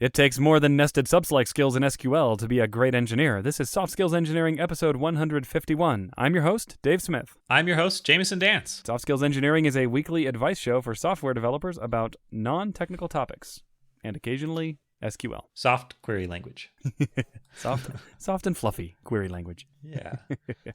It takes more than nested sub-select skills in SQL to be a great engineer. This is Soft Skills Engineering, episode 151. I'm your host, Dave Smith. I'm your host, Jamison Dance. Soft Skills Engineering is a weekly advice show for software developers about non-technical topics, and occasionally SQL. Soft query language. Soft and fluffy query language. Yeah.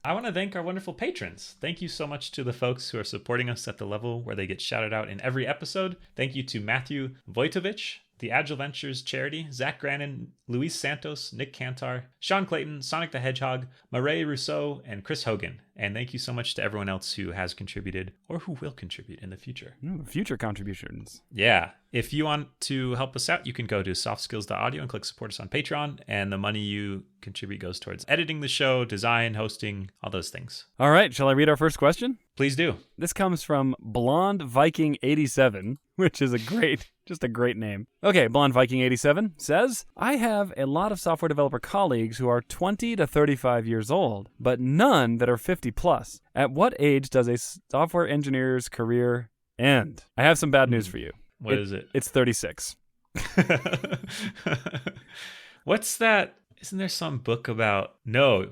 I want to thank our wonderful patrons. Thank you so much to the folks who are supporting us at the level where they get shouted out in every episode. Thank you to Matthew Vojtovich, the Agile Ventures Charity, Zach Grannon, Luis Santos, Nick Cantar, Sean Clayton, Sonic the Hedgehog, Marae Rousseau, and Chris Hogan. And thank you so much to everyone else who has contributed or who will contribute in the future. Future contributions. Yeah. If you want to help us out, you can go to softskills.audio and click support us on Patreon. And the money you contribute goes towards editing the show, design, hosting, all those things. All right. Shall I read our first question? Please do. This comes from Blonde Viking 87, which is just a great name. Okay, Blonde Viking 87 says, I have a lot of software developer colleagues who are 20 to 35 years old, but none that are 50 plus. At what age does a software engineer's career end? I have some bad news for you. What is it? It's 36. What's that? Isn't there some book about... No,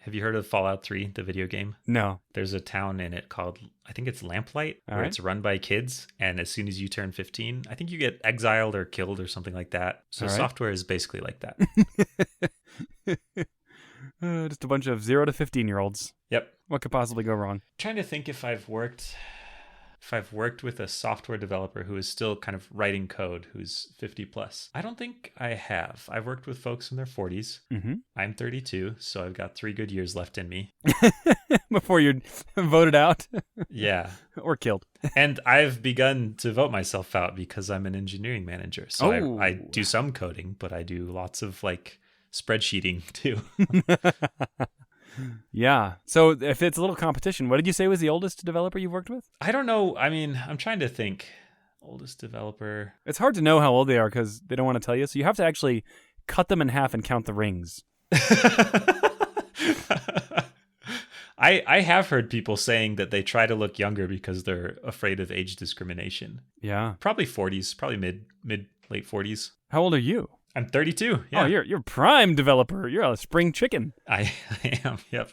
have you heard of Fallout 3, the video game? No. There's a town in it called, I think it's Lamplight, where it's run by kids. And as soon as you turn 15, I think you get exiled or killed or something like that. So software is basically like that. Just a bunch of 0 to 15-year-olds. Yep. What could possibly go wrong? Trying to think if I've worked with a software developer who is still kind of writing code, who's 50 plus. I don't think I have. I've worked with folks in their 40s. Mm-hmm. I'm 32, so I've got 3 good years left in me. Before you're voted out? Yeah. Or killed. And I've begun to vote myself out because I'm an engineering manager. So I do some coding, but I do lots of spreadsheeting too. Yeah. So if it's a little competition, what did you say was the oldest developer you've worked with? I don't know. I mean, I'm trying to think. Oldest developer. It's hard to know how old they are because they don't want to tell you. So you have to actually cut them in half and count the rings. I have heard people saying that they try to look younger because they're afraid of age discrimination. Yeah. Probably 40s, probably mid late 40s. How old are you? I'm 32. Yeah. Oh, you're prime developer. You're a spring chicken. I am. Yep.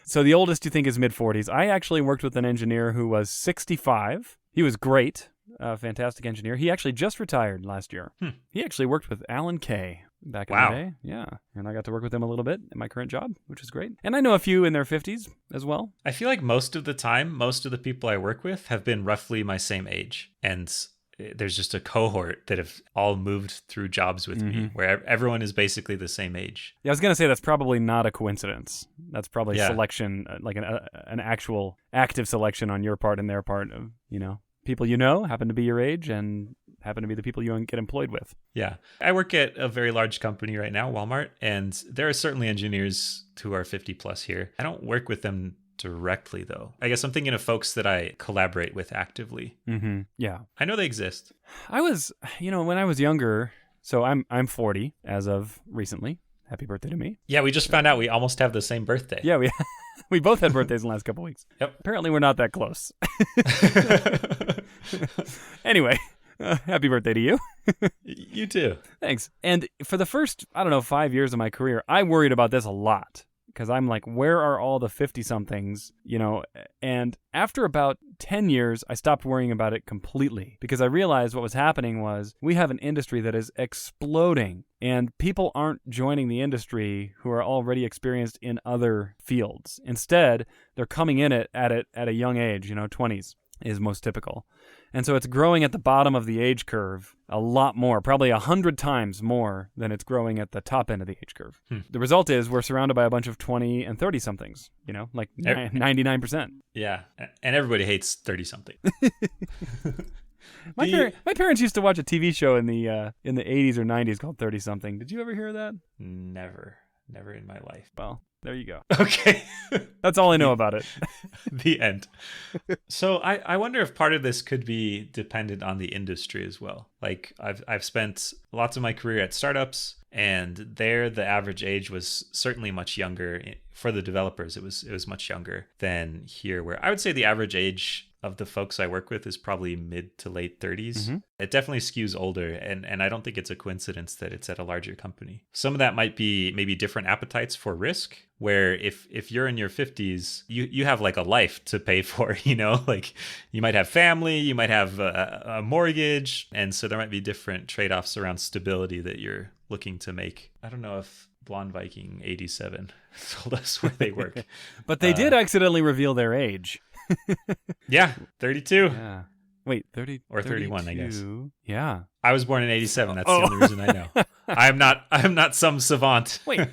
So the oldest you think is mid 40s. I actually worked with an engineer who was 65. He was great, a fantastic engineer. He actually just retired last year. He actually worked with Alan Kay back in the day. Yeah, and I got to work with him a little bit in my current job, which is great. And I know a few in their 50s as well. I feel like most of the time, most of the people I work with have been roughly my same age, and there's just a cohort that have all moved through jobs with me where everyone is basically the same age. Yeah, I was going to say that's probably not a coincidence. That's probably selection, like an actual active selection on your part and their part of, people happen to be your age and happen to be the people you get employed with. Yeah. I work at a very large company right now, Walmart, and there are certainly engineers who are 50 plus here. I don't work with them directly, though. I guess I'm thinking of folks that I collaborate with actively. Mm-hmm. Yeah. I know they exist. I was, when I was younger, so I'm 40 as of recently. Happy birthday to me. Yeah, we just found out we almost have the same birthday. Yeah, we both had birthdays in the last couple weeks. Yep. Apparently we're not that close. Anyway, happy birthday to you. You too. Thanks. And for the first, 5 years of my career, I worried about this a lot. Because I'm like, where are all the 50-somethings, And after about 10 years, I stopped worrying about it completely. Because I realized what was happening was we have an industry that is exploding. And people aren't joining the industry who are already experienced in other fields. Instead, they're coming in at a young age, 20s is most typical. And so it's growing at the bottom of the age curve a lot more, probably 100 times more than it's growing at the top end of the age curve. The result is we're surrounded by a bunch of 20 and 30-somethings, like 99%. Yeah, and everybody hates 30-something. My parents used to watch a TV show in the 80s or 90s called 30-something. Did you ever hear of that? Never in my life. Well, there you go. Okay. That's all I know about it. The end. So I wonder if part of this could be dependent on the industry as well. Like I've spent lots of my career at startups, and there the average age was certainly much younger. For the developers, it was much younger than here, where I would say the average age of the folks I work with is probably mid to late 30s. Mm-hmm. It definitely skews older, and I don't think it's a coincidence that it's at a larger company. Some of that might be maybe different appetites for risk, where if you're in your 50s, you have like a life to pay for, like you might have family, you might have a mortgage, and so there might be different trade-offs around stability that you're looking to make. I don't know if Blonde Viking 87 told us where they work. But they did accidentally reveal their age. Yeah, 32. Yeah. Wait, 30 or 31, 32. I guess. Yeah. I was born in 87. That's the only reason I know. I am not some savant. Wait. What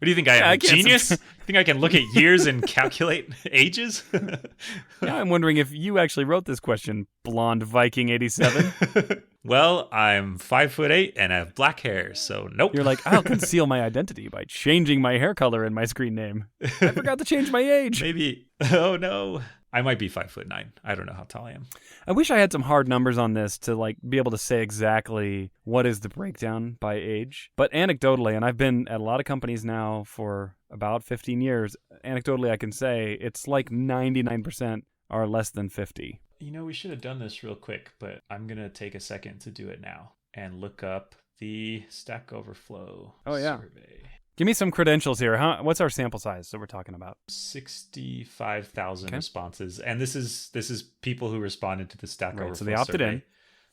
do you think I am? A genius? You think I can look at years and calculate ages? Yeah, I'm wondering if you actually wrote this question, Blonde Viking 87. Well, I'm 5'8" and I have black hair, so nope. You're like, I'll conceal my identity by changing my hair color in my screen name. I forgot to change my age. Maybe. Oh no. I might be 5'9". I don't know how tall I am. I wish I had some hard numbers on this to like be able to say exactly what is the breakdown by age. But anecdotally, and I've been at a lot of companies now for about 15 years, anecdotally I can say it's like 99% are less than 50. We should have done this real quick, but I'm going to take a second to do it now and look up the Stack Overflow survey. Give me some credentials here. What's our sample size that we're talking about? 65,000 responses, and this is people who responded to the Stack Overflow so they opted survey. in.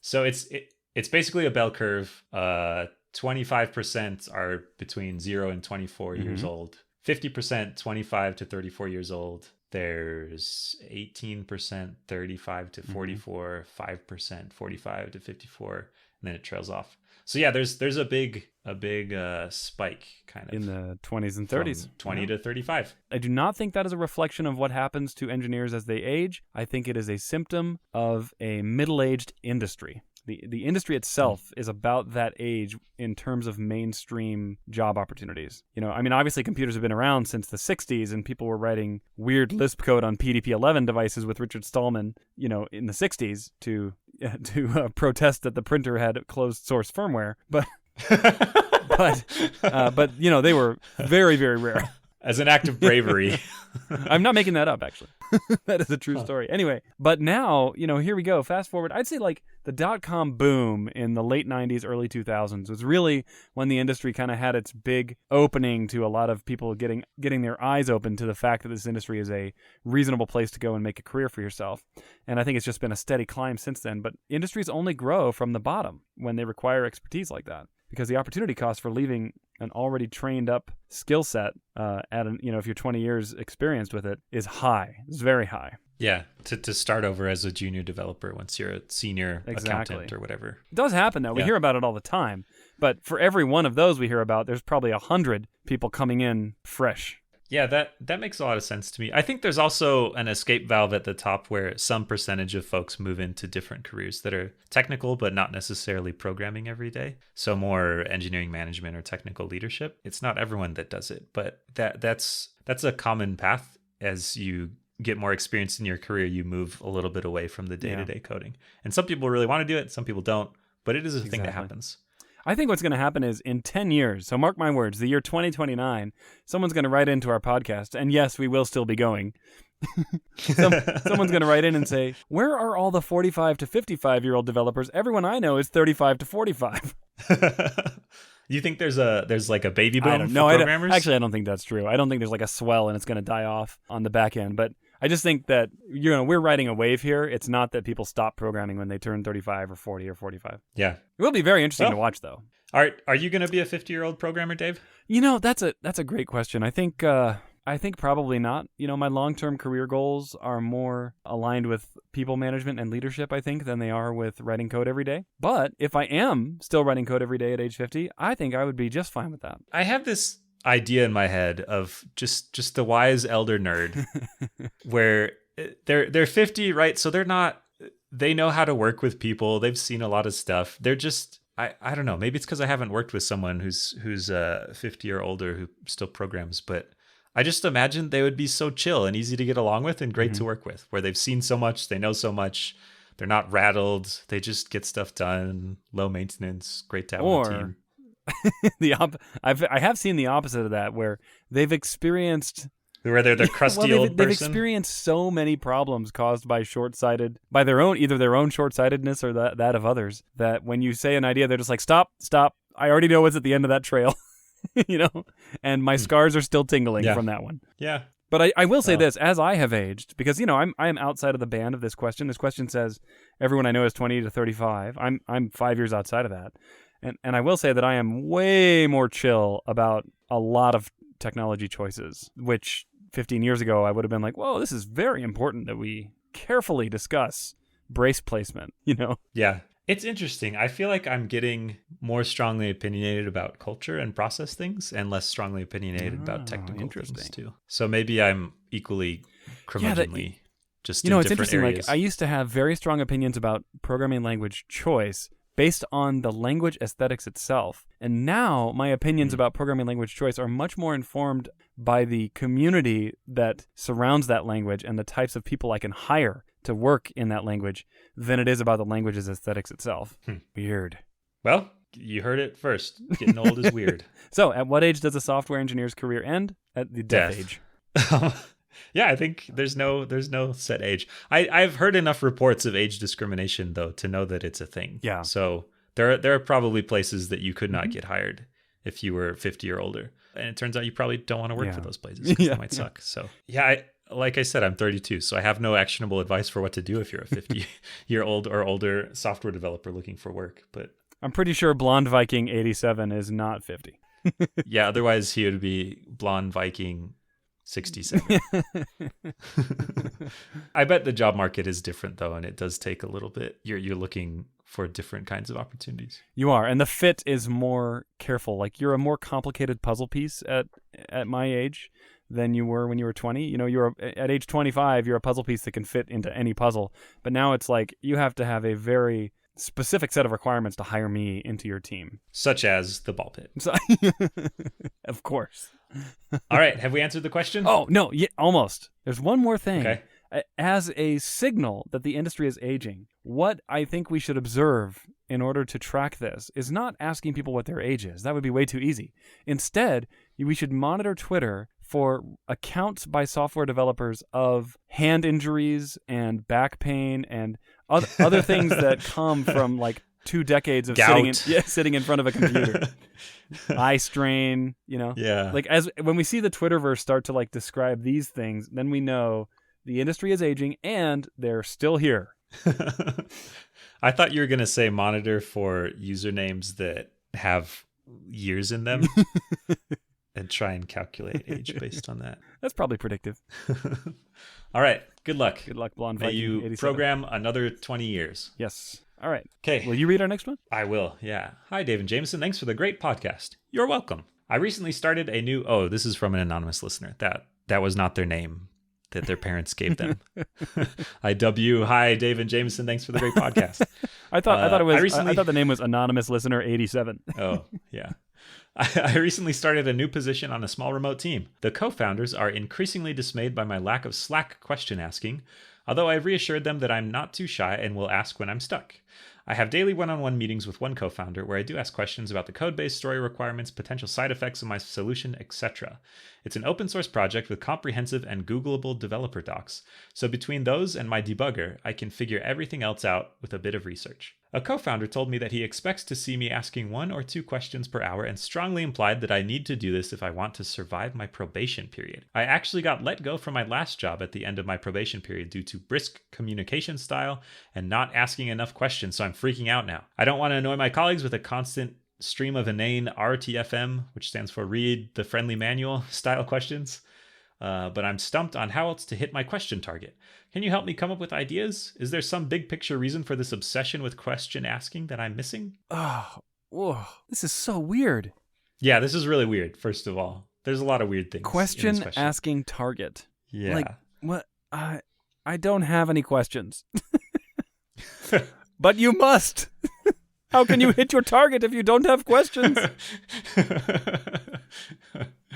So it's basically a bell curve. 25% are between 0 and 24 years old. 50% 25 to 34 years old. There's 18% 35 to 44, 5% 45 to 54, and then it trails off. So yeah, there's a big spike kind of in the 20s and 30s, 20 to 35. I do not think that is a reflection of what happens to engineers as they age. I think it is a symptom of a middle-aged industry. The industry itself is about that age in terms of mainstream job opportunities. Obviously computers have been around since the 60s, and people were writing weird Lisp code on PDP-11 devices with Richard Stallman, in the 60s to protest that the printer had closed source firmware. But they were very, very rare. As an act of bravery. I'm not making that up, actually. That is a true story. Anyway, but now, here we go. Fast forward. I'd say like the dot-com boom in the late 90s, early 2000s was really when the industry kind of had its big opening to a lot of people getting their eyes open to the fact that this industry is a reasonable place to go and make a career for yourself. And I think it's just been a steady climb since then. But industries only grow from the bottom when they require expertise like that, because the opportunity cost for leaving an already trained up skill set if you're 20 years experienced with it is high. It's very high. Yeah, to start over as a junior developer once you're a senior accountant or whatever. It does happen though. We hear about it all the time. But for every one of those we hear about, there's probably 100 people coming in fresh. Yeah, that makes a lot of sense to me. I think there's also an escape valve at the top where some percentage of folks move into different careers that are technical but not necessarily programming every day. So more engineering management or technical leadership. It's not everyone that does it, but that's a common path. As you get more experience in your career, you move a little bit away from the day-to-day coding. And some people really want to do it, some people don't, but it is a thing that happens. I think what's going to happen is in 10 years, so mark my words, the year 2029, someone's going to write into our podcast, and yes, we will still be going. Someone's going to write in and say, where are all the 45 to 55-year-old developers? Everyone I know is 35 to 45. You think there's like a baby boom for programmers? I don't think that's true. I don't think there's like a swell and it's going to die off on the back end, but I just think that we're riding a wave here. It's not that people stop programming when they turn 35 or 40 or 45. Yeah. It will be very interesting to watch, though. Are you going to be a 50-year-old programmer, Dave? That's a great question. I think probably not. My long-term career goals are more aligned with people management and leadership, I think, than they are with writing code every day. But if I am still writing code every day at age 50, I think I would be just fine with that. I have this idea in my head of just the wise elder nerd where they're 50, right? So they know how to work with people. They've seen a lot of stuff. They're just, I don't know, maybe it's because I haven't worked with someone who's 50 or older who still programs, but I just imagine they would be so chill and easy to get along with and great to work with, where they've seen so much, they know so much, they're not rattled, they just get stuff done, low maintenance, great to have on the team. I have seen the opposite of that, where they've experienced where they're the crusty old they've person. experienced so many problems caused by by their own, either their own short-sightedness or that of others, that when you say an idea, they're just like, stop. I already know what's at the end of that trail, and my scars are still tingling from that one. Yeah. But I will say this, as I have aged, because, I am outside of the band of this question. This question says everyone I know is 20 to 35. I'm 5 years outside of that. And I will say that I am way more chill about a lot of technology choices, which 15 years ago I would have been like, whoa, this is very important that we carefully discuss brace placement, Yeah. It's interesting. I feel like I'm getting more strongly opinionated about culture and process things and less strongly opinionated about technical things too. So maybe I'm equally curmudgeonly, just in it's different interesting. areas. Like, I used to have very strong opinions about programming language choice based on the language aesthetics itself. And now my opinions about programming language choice are much more informed by the community that surrounds that language and the types of people I can hire to work in that language than it is about the language's aesthetics itself. Weird. Well, you heard it first. Getting old is weird. So, at what age does a software engineer's career end? At the death age. Yeah, I think there's no set age. I've heard enough reports of age discrimination though to know that it's a thing. Yeah. So there are probably places that you could not get hired if you were 50 or older, and it turns out you probably don't want to work for those places because they might suck. So like I said, I'm 32, so I have no actionable advice for what to do if you're a 50-year-old or older software developer looking for work. But I'm pretty sure Blonde Viking 87 is not 50. Yeah, otherwise he would be Blonde Viking 67. I bet the job market is different though, and it does take a little bit. You're looking for different kinds of opportunities. You are, and the fit is more careful. Like, you're a more complicated puzzle piece at my age than you were when you were 20. You're at age 25, you're a puzzle piece that can fit into any puzzle. But now it's like you have to have a very specific set of requirements to hire me into your team. Such as the ball pit. So, of course. All right, have we answered the question? Oh, no, yeah, almost. There's one more thing. Okay. As a signal that the industry is aging, what I think we should observe in order to track this is not asking people what their age is. That would be way too easy. Instead, we should monitor Twitter for accounts by software developers of hand injuries and back pain and other things that come from like 2 decades of sitting in front of a computer. Eye strain, Yeah. Like, when we see the Twitterverse start to like describe these things, then we know the industry is aging and they're still here. I thought you were going to say monitor for usernames that have years in them and try and calculate age based on that. That's probably predictive. All right. Good luck. Good luck, Blonde May Viking you 87. program another 20 years. Yes. All right. Okay. Will you read our next one? I will, yeah. Hi, Dave and Jamison. Thanks for the great podcast. You're welcome. I recently started a new... Oh, this is from an anonymous listener. That was not their name that their parents gave them. IW. Hi, Dave and Jamison. Thanks for the great podcast. I thought the name was Anonymous Listener 87. Oh, yeah. I recently started a new position on a small remote team. The co-founders are increasingly dismayed by my lack of Slack question asking, although I've reassured them that I'm not too shy and will ask when I'm stuck. I have daily one-on-one meetings with one co-founder where I do ask questions about the code base, story requirements, potential side effects of my solution, etc. It's an open source project with comprehensive and Googleable developer docs, so between those and my debugger, I can figure everything else out with a bit of research. A co-founder told me that he expects to see me asking 1 or 2 questions per hour and strongly implied that I need to do this if I want to survive my probation period. I actually got let go from my last job at the end of my probation period due to brisk communication style and not asking enough questions, so I'm freaking out now. I don't want to annoy my colleagues with a constant stream of inane RTFM, which stands for read the friendly manual style questions, but I'm stumped on how else to hit my question target. Can you help me come up with ideas? Is there some big picture reason for this obsession with question asking that I'm missing? Oh, whoa, this is so weird. Yeah, this is really weird, first of all. There's a lot of weird things. Question asking target. Yeah. Like, what? I don't have any questions. But you must. How can you hit your target if you don't have questions?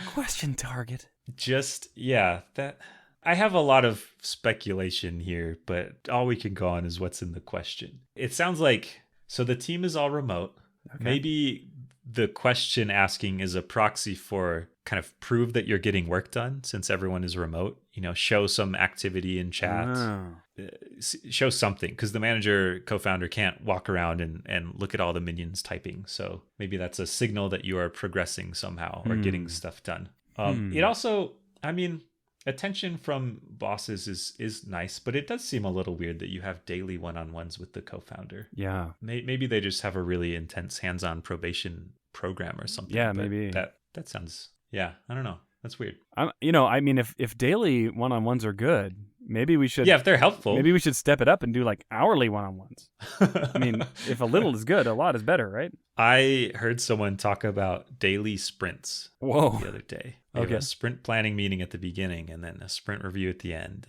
Question target. That I have a lot of speculation here, but all we can go on is what's in the question. It sounds like, so the team is all remote. Okay. Maybe the question asking is a proxy for kind of prove that you're getting work done since everyone is remote. Show some activity in chat, show something, because the manager co-founder can't walk around and look at all the minions typing. So maybe that's a signal that you are progressing somehow or getting stuff done. It also, attention from bosses is nice, but it does seem a little weird that you have daily one-on-ones with the co-founder. Yeah. Maybe they just have a really intense hands-on probation program or something. Yeah, maybe. That sounds, I don't know. That's weird. If daily one-on-ones are good, maybe we should... Yeah, if they're helpful. Maybe we should step it up and do like hourly one-on-ones. If a little is good, a lot is better, right? I heard someone talk about daily sprints the other day. They have a sprint planning meeting at the beginning and then a sprint review at the end.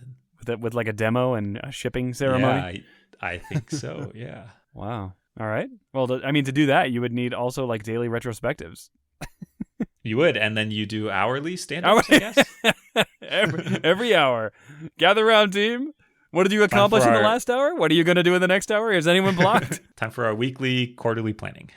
With like a demo and a shipping ceremony? Yeah, I think so, yeah. Wow. All right. Well, to do that, you would need also like daily retrospectives. You would, and then you do hourly stand-ups, I guess? every hour. Gather round, team. What did you accomplish in the last hour? What are you going to do in the next hour? Is anyone blocked? Time for our weekly, quarterly planning.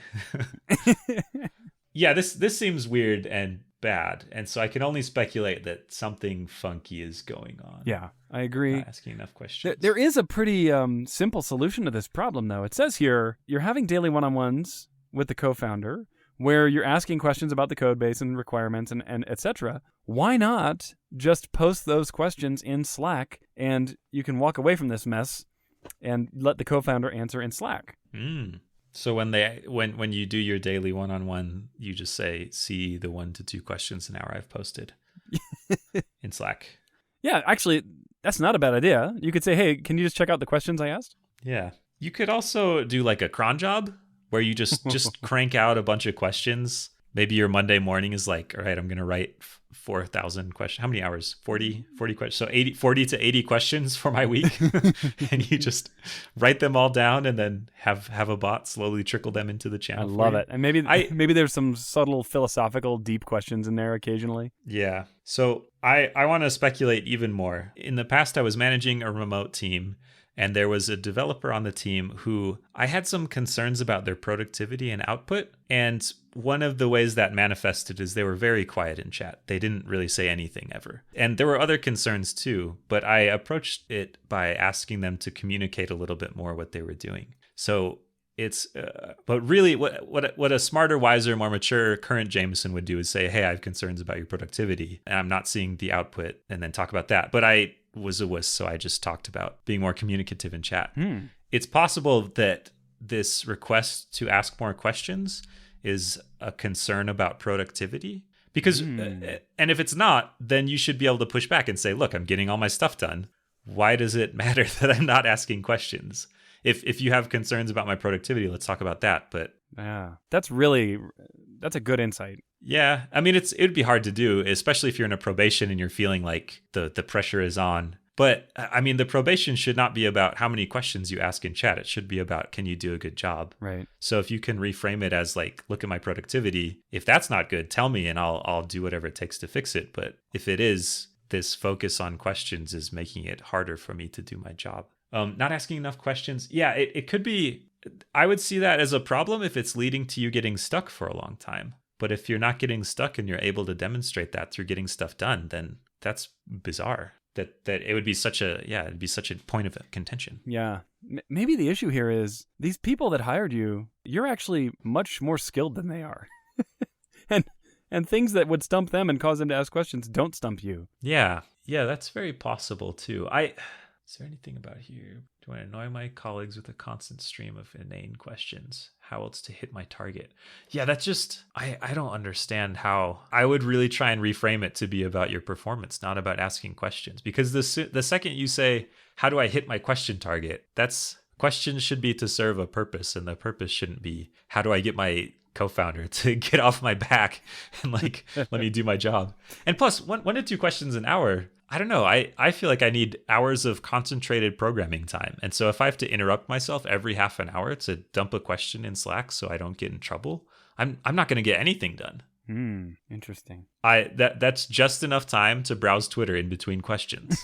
Yeah, this seems weird and bad, and so I can only speculate that something funky is going on. Yeah, I agree. Not asking enough questions. There is a pretty simple solution to this problem, though. It says here, you're having daily one-on-ones with the co-founder, where you're asking questions about the code base and requirements and etc. Why not just post those questions in Slack, and you can walk away from this mess and let the co-founder answer in Slack? So when you do your daily one-on-one, you just say, see the 1 to 2 questions an hour I've posted in Slack. Yeah, actually, that's not a bad idea. You could say, hey, can you just check out the questions I asked? Yeah. You could also do like a cron job, where you just crank out a bunch of questions. Maybe your Monday morning is like, all right, I'm going to write 4,000 questions. How many hours? 40 questions. So 40 to 80 questions for my week. And you just write them all down and then have a bot slowly trickle them into the channel. I love it. And maybe there's some subtle philosophical deep questions in there occasionally. Yeah. So I want to speculate even more. In the past, I was managing a remote team, and there was a developer on the team who I had some concerns about their productivity and output. And one of the ways that manifested is they were very quiet in chat. They didn't really say anything ever. And there were other concerns too, but I approached it by asking them to communicate a little bit more what they were doing. So it's, but really what a smarter, wiser, more mature current Jamison would do is say, hey, I have concerns about your productivity and I'm not seeing the output, and then talk about that. But I was a wuss, so I just talked about being more communicative in chat. It's possible that this request to ask more questions is a concern about productivity, because and if it's not, then you should be able to push back and say, look, I'm getting all my stuff done. Why does it matter that I'm not asking questions? If you have concerns about my productivity, let's talk about that. But yeah, that's a good insight. Yeah, I mean, it'd be hard to do, especially if you're in a probation and you're feeling like the pressure is on. But I mean, the probation should not be about how many questions you ask in chat. It should be about, can you do a good job? Right. So if you can reframe it as like, look at my productivity. If that's not good, tell me and I'll do whatever it takes to fix it. But if it is, this focus on questions is making it harder for me to do my job. Not asking enough questions. Yeah, it could be. I would see that as a problem if it's leading to you getting stuck for a long time. But if you're not getting stuck and you're able to demonstrate that through getting stuff done, then that's bizarre. That it would be it'd be such a point of contention. Yeah. Maybe the issue here is these people that hired you, you're actually much more skilled than they are. and things that would stump them and cause them to ask questions don't stump you. Yeah. Yeah, that's very possible too. Is there anything about here? Do I annoy my colleagues with a constant stream of inane questions? How else to hit my target? Yeah, that's just, I don't understand how. I would really try and reframe it to be about your performance, not about asking questions. Because the second you say, how do I hit my question target? Questions should be to serve a purpose, and the purpose shouldn't be, how do I get my co-founder to get off my back and like, let me do my job. And plus, 1 to 2 questions an hour, I don't know. I feel like I need hours of concentrated programming time. And so if I have to interrupt myself every half an hour to dump a question in Slack so I don't get in trouble, I'm not going to get anything done. Interesting. That's just enough time to browse Twitter in between questions.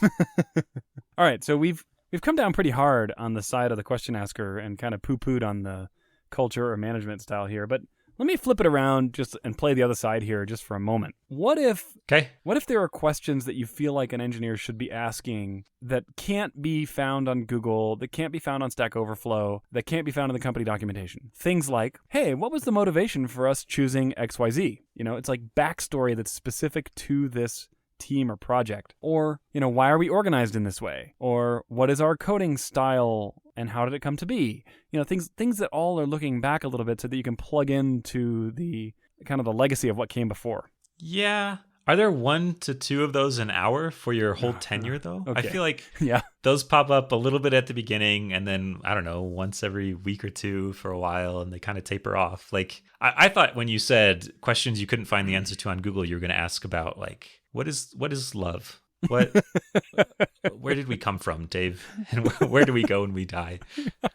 All right. So we've come down pretty hard on the side of the question asker and kind of poo-pooed on the culture or management style here. But Let me flip it around just and play the other side here just for a moment. What if there are questions that you feel like an engineer should be asking that can't be found on Google, that can't be found on Stack Overflow, that can't be found in the company documentation? Things like, hey, what was the motivation for us choosing XYZ? It's like backstory that's specific to this team or project. Or, why are we organized in this way? Or what is our coding style and how did it come to be? Things that all are looking back a little bit so that you can plug into the kind of the legacy of what came before. Yeah. Are there 1 to 2 of those an hour for your whole tenure, though? Okay. I feel like yeah, those pop up a little bit at the beginning and then, I don't know, once every week or two for a while, and they kind of taper off. Like, I thought when you said questions you couldn't find the answer to on Google, you were going to ask about, like, what is love? Where did we come from, Dave? And where do we go when we die?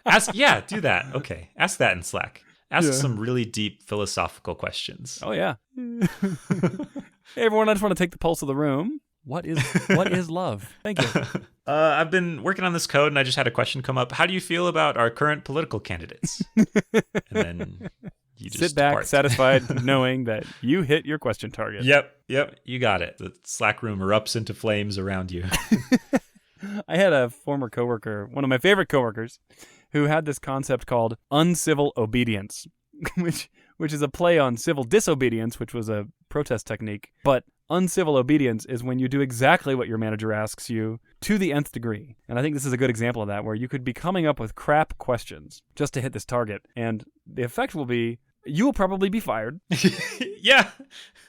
Do that. Okay. Ask that in Slack. Ask some really deep philosophical questions. Oh, yeah. Hey, everyone, I just want to take the pulse of the room. What is love? Thank you. I've been working on this code, and I just had a question come up. How do you feel about our current political candidates? And then you just sit back, depart. Satisfied, knowing that you hit your question target. Yep, you got it. The Slack room erupts into flames around you. I had a former coworker, one of my favorite coworkers, who had this concept called uncivil obedience, which is a play on civil disobedience, which was a protest technique. But uncivil obedience is when you do exactly what your manager asks you to the nth degree. And I think this is a good example of that, where you could be coming up with crap questions just to hit this target. And the effect will be, you will probably be fired. Yeah.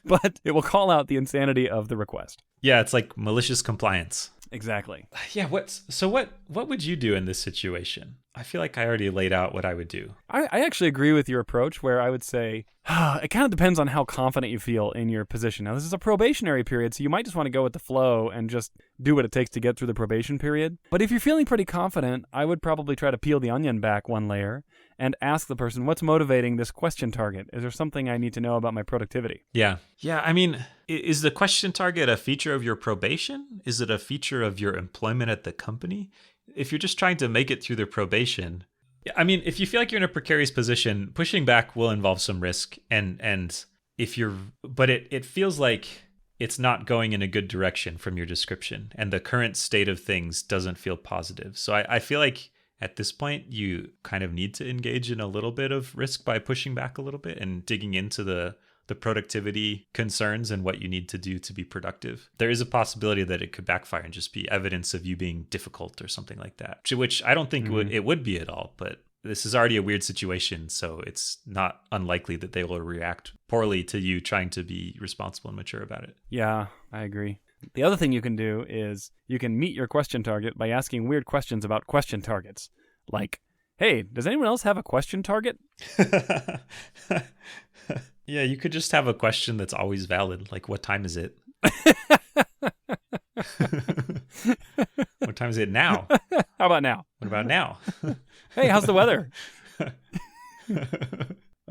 But it will call out the insanity of the request. Yeah, it's like malicious compliance. Exactly. Yeah, what would you do in this situation? I feel like I already laid out what I would do. I actually agree with your approach, where I would say it kind of depends on how confident you feel in your position. Now, this is a probationary period, so you might just want to go with the flow and just do what it takes to get through the probation period. But if you're feeling pretty confident, I would probably try to peel the onion back one layer and ask the person, what's motivating this question target? Is there something I need to know about my productivity? Yeah. I mean, is the question target a feature of your probation? Is it a feature of your employment at the company? If you're just trying to make it through the probation, I mean, if you feel like you're in a precarious position, pushing back will involve some risk. But it feels like it's not going in a good direction from your description, and the current state of things doesn't feel positive. So I feel like at this point, you kind of need to engage in a little bit of risk by pushing back a little bit and digging into the productivity concerns and what you need to do to be productive. There is a possibility that it could backfire and just be evidence of you being difficult or something like that, which I don't think it would be at all. But this is already a weird situation, so it's not unlikely that they will react poorly to you trying to be responsible and mature about it. Yeah, I agree. The other thing you can do is you can meet your question target by asking weird questions about question targets. Like, hey, does anyone else have a question target? Yeah, you could just have a question that's always valid. Like, what time is it? What time is it now? How about now? What about now? Hey, how's the weather? I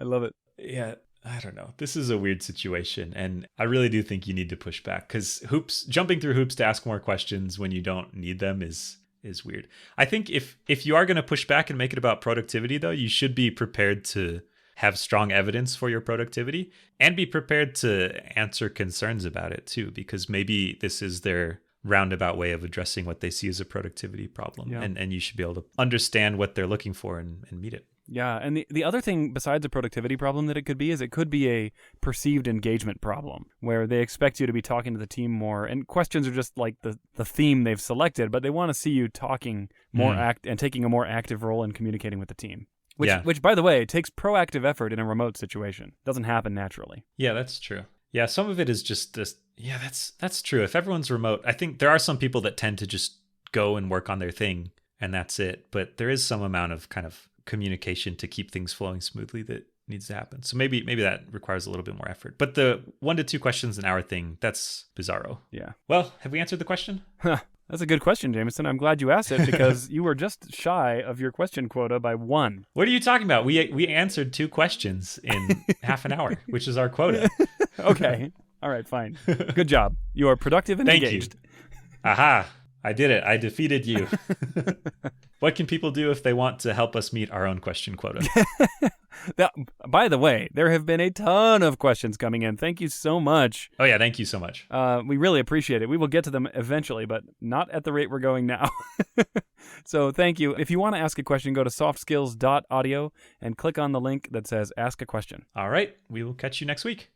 love it. Yeah, I don't know. This is a weird situation, and I really do think you need to push back, because jumping through hoops to ask more questions when you don't need them is weird. I think if you are going to push back and make it about productivity, though, you should be prepared to have strong evidence for your productivity and be prepared to answer concerns about it too, because maybe this is their roundabout way of addressing what they see as a productivity problem. Yeah. And you should be able to understand what they're looking for and meet it. Yeah, and the other thing besides a productivity problem that it could be is it could be a perceived engagement problem, where they expect you to be talking to the team more, and questions are just like the theme they've selected, but they want to see you talking more and taking a more active role in communicating with the team. Which, by the way, takes proactive effort in a remote situation. It doesn't happen naturally. Yeah, that's true. Yeah, some of it is just this. Yeah, that's true. If everyone's remote, I think there are some people that tend to just go and work on their thing, and that's it. But there is some amount of kind of communication to keep things flowing smoothly that needs to happen. So maybe that requires a little bit more effort. But the 1 to 2 questions an hour thing, that's bizarro. Yeah. Well, have we answered the question? That's a good question, Jamison. I'm glad you asked it, because you were just shy of your question quota by 1. What are you talking about? We answered 2 questions in half an hour, which is our quota. Okay. All right, fine. Good job. You are productive and engaged. Thank you. Aha. I did it. I defeated you. What can people do if they want to help us meet our own question quota? Now, by the way, there have been a ton of questions coming in. Thank you so much. Oh, yeah. Thank you so much. We really appreciate it. We will get to them eventually, but not at the rate we're going now. So thank you. If you want to ask a question, go to softskills.audio and click on the link that says Ask a Question. All right. We will catch you next week.